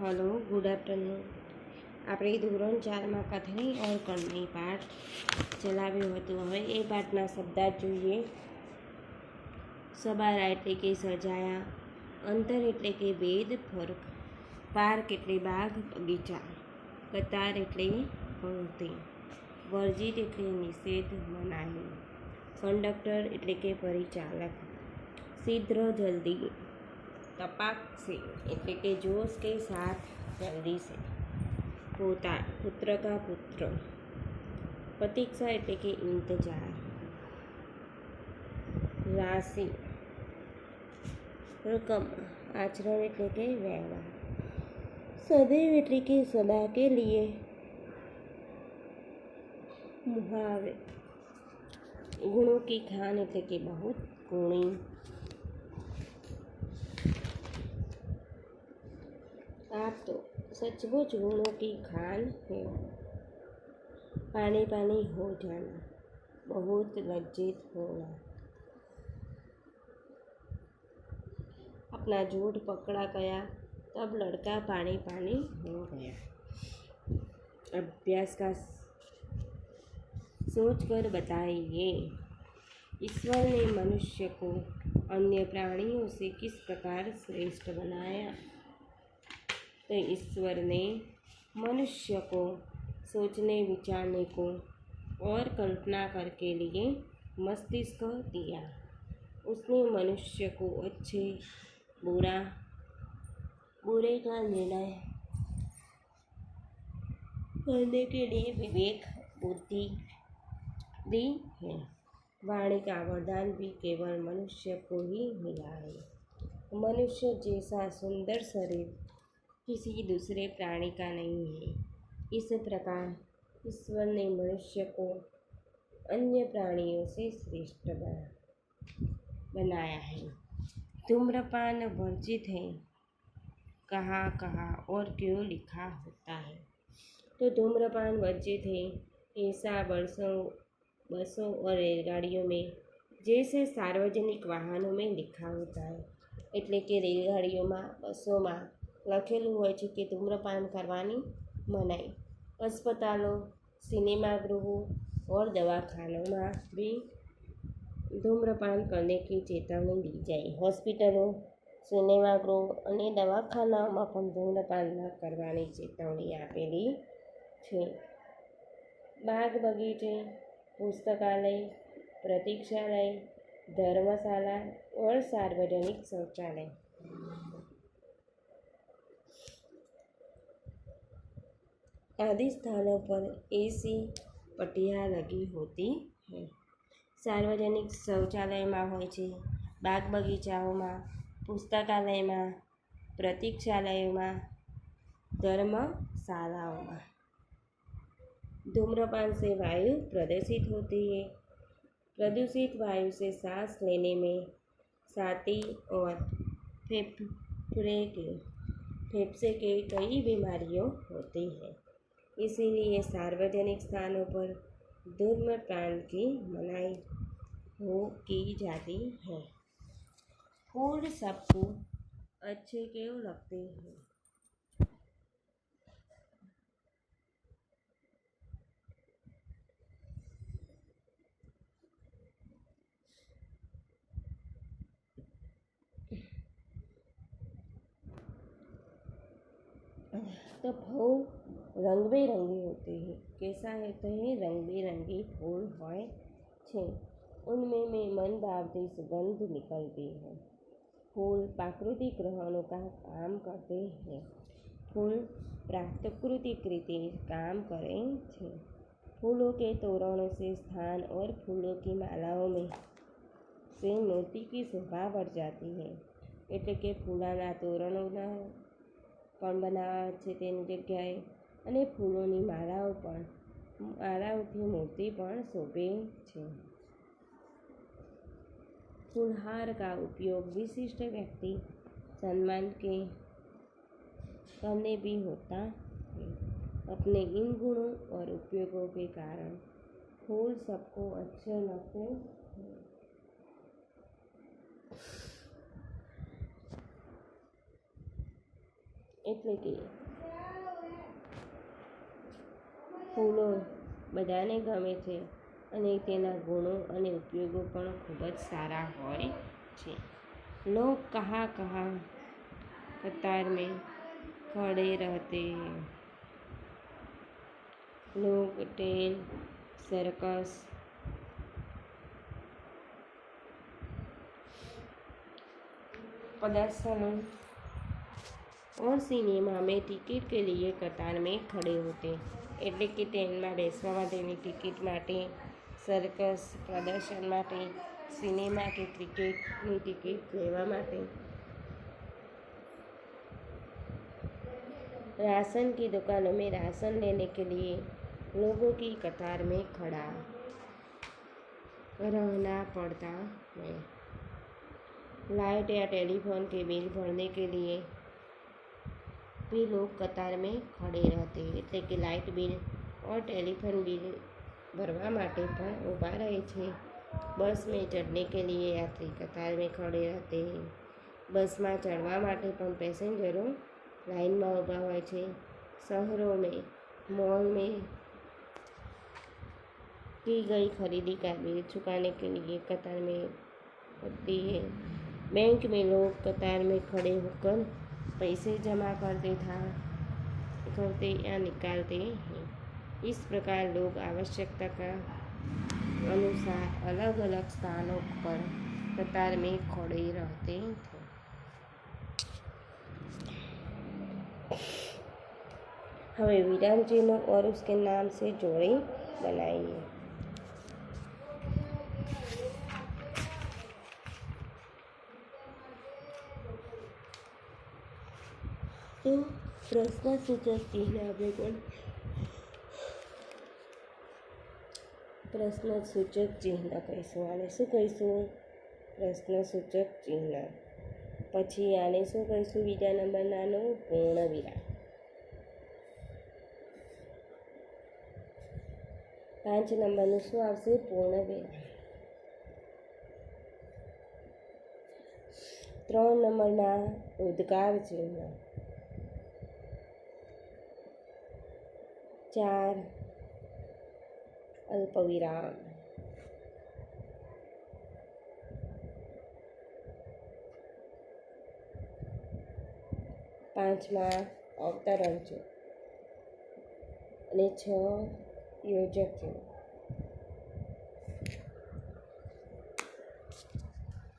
Hello good afternoon. આપણે ધોરણ 4માં કથની ઓર કણની પાઠ ચલાવ્યો હતો। હવે એ પાઠના શબ્દાર્થ જોઈએ। સબારા એટલે કે સજાયા, અંતર એટલે કે ભેદ, ફરક, પાર્ક એટલે બાગ બગીચા, કતાર એટલે પંક્તિ, વર્જિત એટલે નિષેધ મનાહી, કંડક્ટર એટલે કે પરિચાલક, शीघ्र जल्दी, टपाक से એટલે કે जोश के साथ जल्दी से, पोता पुत्र का पुत्र, प्रतीक्षा એટલે કે इंतजार, राशि, रकम आचरण એટલે કે व्यवहार, सदैव એટલે કે सदा के लिए, मुहावरे, गुणों की खान એટલે કે बहुत गुणी, आप तो सचमुच गुणों की खान है, पानी पानी हो जाना, बहुत लज्जित होना, अपना झूठ पकड़ा गया तब लड़का पानी पानी हो गया। अभ्यास का सोच कर बताइए, ईश्वर ने मनुष्य को अन्य प्राणियों से किस प्रकार श्रेष्ठ बनाया। तो ईश्वर ने मनुष्य को सोचने विचारने को और कल्पना करके लिए मस्तिष्क दिया। उसने मनुष्य को अच्छे बुरे का निर्णय करने के लिए विवेक बुद्धि दी है। वाणी का वरदान भी केवल मनुष्य को ही मिला है। मनुष्य जैसा सुंदर शरीर किसी दूसरे प्राणी का नहीं है। इस प्रकार ईश्वर ने मनुष्य को अन्य प्राणियों से श्रेष्ठ बनाया है। धूम्रपान वर्जित है, कहाँ कहाँ और क्यों लिखा होता है। तो धूम्रपान वर्जित है ऐसा बसों और रेलगाड़ियों में जैसे सार्वजनिक वाहनों में लिखा होता है। એટલે કે રેલગાડીઓમાં બસોમાં લખેલું હોય છે કે ધૂમ્રપાન કરવાની મનાઈ। अस्पतालों, सिनेमागृहों और दवाखानों में भी धूम्रपान करने की चेतावनी दी जाए। हॉस्पिटलों, सिनेमागृह और दवाखानाओं में पण धूम्रपान न करवानी चेतावनी आपेली छे। बाग बगीचे, पुस्तकालय, प्रतीक्षालय, धर्मशाला और सार्वजनिक शौचालय आदि स्थानों पर ऐसी पट्टियाँ लगी होती हैं। सार्वजनिक शौचालय में होय छे, बाग बगीचाओं में, पुस्तकालय में, प्रतीक्षालय में, धर्मशालाओं में। धूम्रपान से वायु प्रदूषित होती है। प्रदूषित वायु से सांस लेने में छाती और फेफड़े के कई बीमारियां होती हैं। इसीलिए सार्वजनिक स्थानों पर धूम्रपान की मनाही की जाती है। फूल सबको अच्छे क्यों लगते हैं। तो फूल रंग बिरंगे होते हैं। कैसा होते हैं? रंग बिरंगे फूल होय छे। उनमें में मन भावती सुगंध निकलती है। फूल प्राकृतिक ग्रहणों का काम करते हैं। फूल प्राकृतिक रीते काम करे छे। फूलों के तोरणों से स्थान और फूलों की मालाओं में से मूर्ति की शोभा बढ़ जाती है। એટલે કે ફૂલાના તોરણોના પણ બનાવે છે તેની જગ્યાએ અને ફૂલોની માળાઓથી મૂર્તિ પણ શોભે છે। फूलहार का उपयोग विशिष्ट व्यक्ति सम्मान के करने भी होता है। अपने इन गुणों और उपयोगों के कारण फूल सबको अच्छे लगते हैं। એટલે કે ફૂલો બધાને ગમે છે અને તેના ગુણો અને ઉપયોગો પણ ખૂબ જ સારા હોય છે. લોગ કહા કહા કતાર મેં ખડે રહેતે हैं. लोग ट्रेन, सर्कस, प्रदर्शनों और सिनेमा में टिकट के लिए कतार में खड़े होते. એટલે કે ટ્રેનમાં બેસવા માટેની ટિકિટ માટે, સર્કસ પ્રદર્શન માટે, સિનેમા કે ક્રિકેટની ટિકિટ લેવા માટે, राशन की दुकानों में राशन लेने के लिए लोगों की कतार में खड़ा रहना पड़ता है. लाइट या टेलीफोन के बिल भरने के लिए भी लोग कतार में खड़े रहते हैं. એટલે કે લાઇટ બિલ और टेलीफोन बिल भरवा माटे पण ऊभा रहे छे. बस में चढ़ने के लिए यात्री कतार में खड़े रहते हैं. बस में चढ़वा माटे पण पैसेंजरों लाइन में ऊभा होय छे. शहरों में मॉल में की गई खरीदी का बिल चुकाने के लिए कतार में होती है. बैंक में लोग कतार में खड़े होकर पैसे जमा करते या निकालते हैं. इस प्रकार लोग आवश्यकता का अनुसार अलग अलग स्थानों पर कतार में खड़े रहते थे. हमें विराम चिन्ह और उसके नाम से जोड़ी बनाइए. तो प्रश्नसूचक चिन्ह આપણે પણ પ્રશ્નસૂચક ચિહ્ન કહીશું. આને શું કહીશું? પ્રશ્નસૂચક ચિહ્ન. પછી આને શું કહીશું? બીજા નંબરનાનો પૂર્ણ વિરામ. 5 નંબરનું શું આવશે? પૂર્ણ વિરામ. 3 નંબરમાં ઉદ્ગાર ચિહ્ન. 4 અલ્પવિરામ. 5માં અવતરણ ચિહ્ન અને 6 યોજક ચિહ્ન.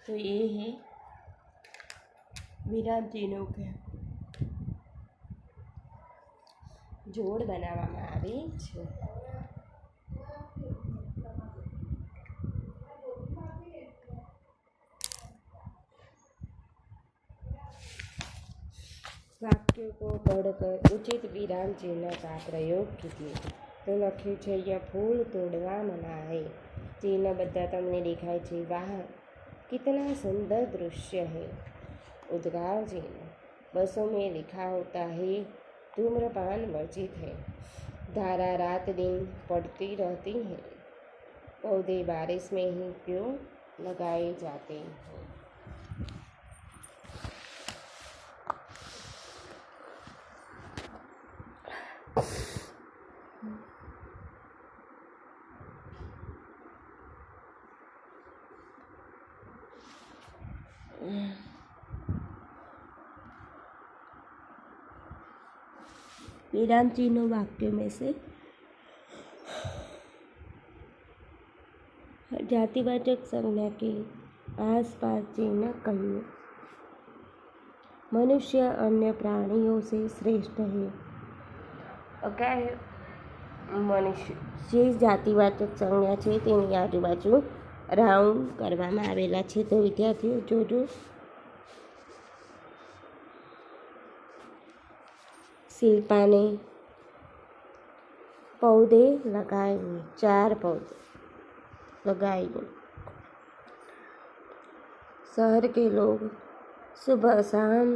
तो ये है विराम चिन्हों के जोड़ बनावવામાં આવે છે. वाक्यों को पढ़कर उचित विराम चिन्ह का प्रयोग कीजिए. तो लख्યું છે यह फूल तोड़वा मना है. चिन्ह બધા તમને દેખાય છે. वाह कितना सुंदर दृश्य है. उद्गार चिन्ह. बसों में लिखा होता है धूम्रपान वर्जित है. धारा रात दिन पड़ती रहती है. पौधे बारिश में ही क्यों लगाए जाते हैं. विराम चिन्हों वाक्यों में से जातिवाचक संज्ञा के आसपास चिन्ह कहिए. मनुष्य अन्य प्राणियों से श्रेष्ठ है. क्या है? मनुष्य જે જાતિવાચક સંજ્ઞા છે તેની આજુબાજુ રાઉન્ડ કરવામાં આવેલા છે. તો વિદ્યાર્થીઓ જોજો. शिल्पा ने पौधे लगाए. 4 पौधे लगाए. शहर के लोग सुबह शाम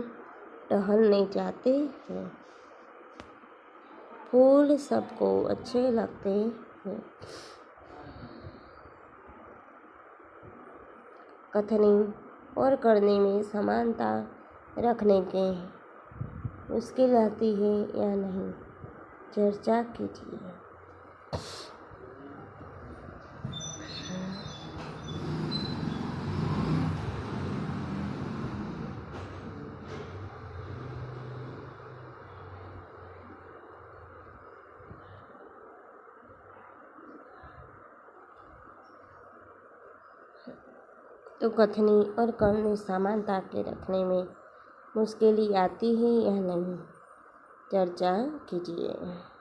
टहलने जाते हैं. फूल सबको अच्छे लगते हैं. कथनी और करने में समानता रखने के मुश्किल आती है या नहीं, चर्चा कीजिए। तो कथनी और करनी समानता के रखने में मुश्किल आती है या नहीं, चर्चा कीजिए।